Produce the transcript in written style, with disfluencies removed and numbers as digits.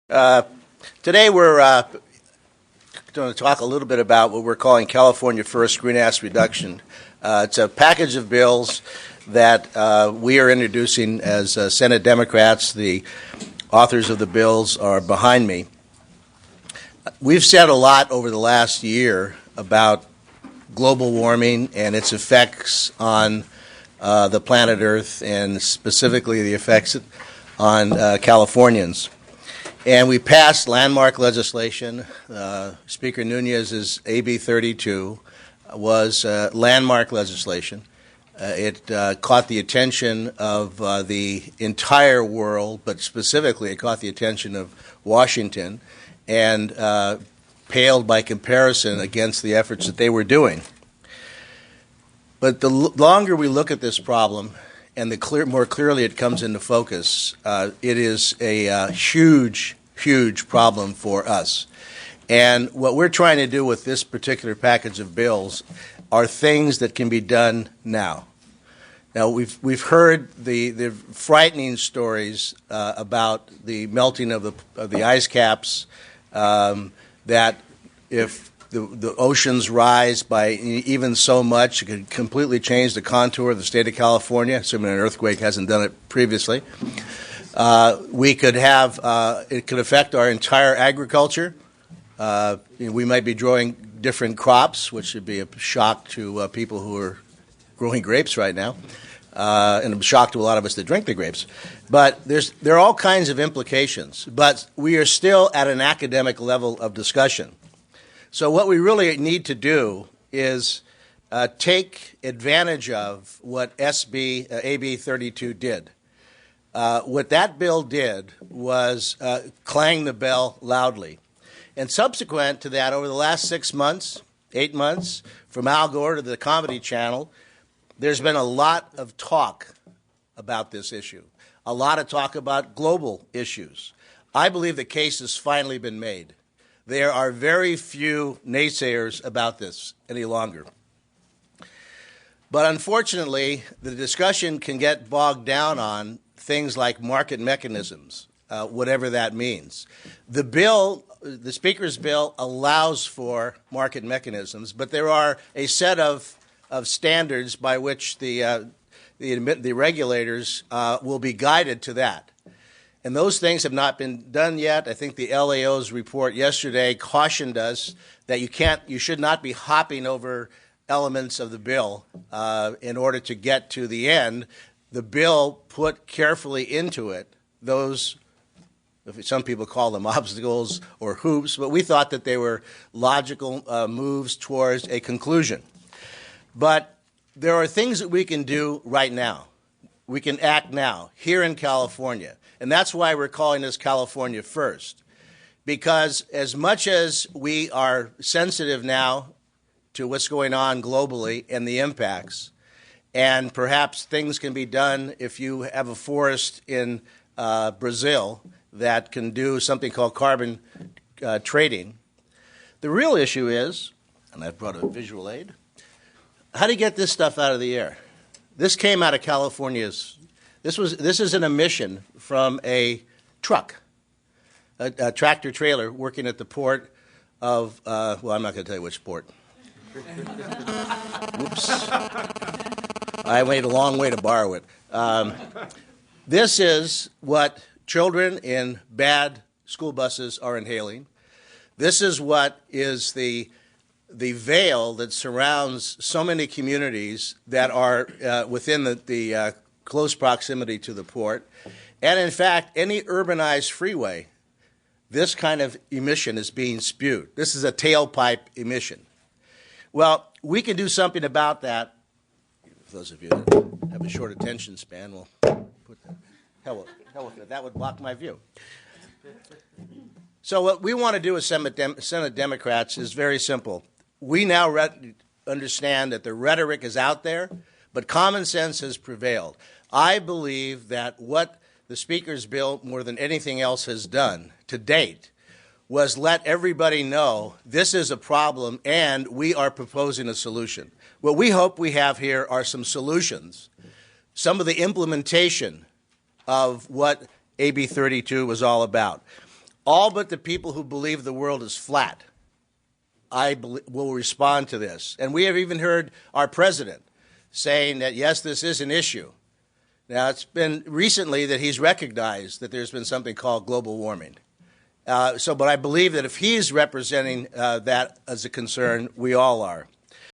Uh, Today we're going to talk a little bit about what we're calling California First Greenhouse Reduction. It's a package of bills that we are introducing as Senate Democrats. The authors of the bills are behind me. We've said a lot over the last year about global warming and its effects on the planet Earth, and specifically the effects on Californians. And we passed landmark legislation. Speaker Nunez's AB 32 was landmark legislation. It caught the attention of the entire world, but specifically it caught the attention of Washington and paled by comparison against the efforts that they were doing. But the longer we look at this problem, and more clearly it comes into focus, it is a huge problem for us. And what we're trying to do with this particular package of bills are things that can be done now. Now, we've heard the frightening stories about the melting of the ice caps, that if the oceans rise by even so much, it could completely change the contour of the state of California, assuming an earthquake hasn't done it previously. We could have, it could affect our entire agriculture. We might be growing different crops, which would be a shock to people who are growing grapes right now, and a shock to a lot of us that drink the grapes. But there are all kinds of implications, but we are still at an academic level of discussion. So what we really need to do is take advantage of what AB 32 did. What that bill did was clang the bell loudly. And subsequent to that, over the last 6 months, 8 months, from Al Gore to the Comedy Channel, there's been a lot of talk about this issue, a lot of talk about global issues. I believe the case has finally been made. There are very few naysayers about this any longer. But unfortunately, the discussion can get bogged down on things like market mechanisms, whatever that means. The Speaker's bill allows for market mechanisms, but there are a set of standards by which the regulators will be guided to that. And those things have not been done yet. I think the LAO's report yesterday cautioned us that you should not be hopping over elements of the bill in order to get to the end. The bill put carefully into it those, some people call them obstacles or hoops, but we thought that they were logical moves towards a conclusion. But there are things that we can do right now. We can act now, here in California. And that's why we're calling this California First. Because as much as we are sensitive now to what's going on globally and the impacts, and perhaps things can be done if you have a forest in Brazil that can do something called carbon trading. The real issue is, and I've brought a visual aid, how to get this stuff out of the air. This came out of California's. This is an emission from a truck, a tractor trailer working at the port of, well, I'm not going to tell you which port. Whoops. I went a long way to borrow it. This is what children in bad school buses are inhaling. This is what is the veil that surrounds so many communities that are within the close proximity to the port. And in fact, any urbanized freeway, this kind of emission is being spewed. This is a tailpipe emission. Well, we can do something about that. For those of you that have a short attention span, we'll put that. Hell with it. That would block my view. So what we want to do as Senate Democrats is very simple. We now understand that the rhetoric is out there, but common sense has prevailed. I believe that what the Speaker's bill, more than anything else, has done to date was let everybody know this is a problem and we are proposing a solution. What we hope we have here are some solutions, some of the implementation of what AB 32 was all about. All but the people who believe the world is flat, will respond to this. And we have even heard our president saying that, yes, this is an issue. Now, it's been recently that he's recognized that there's been something called global warming. But I believe that if he's representing that as a concern, we all are.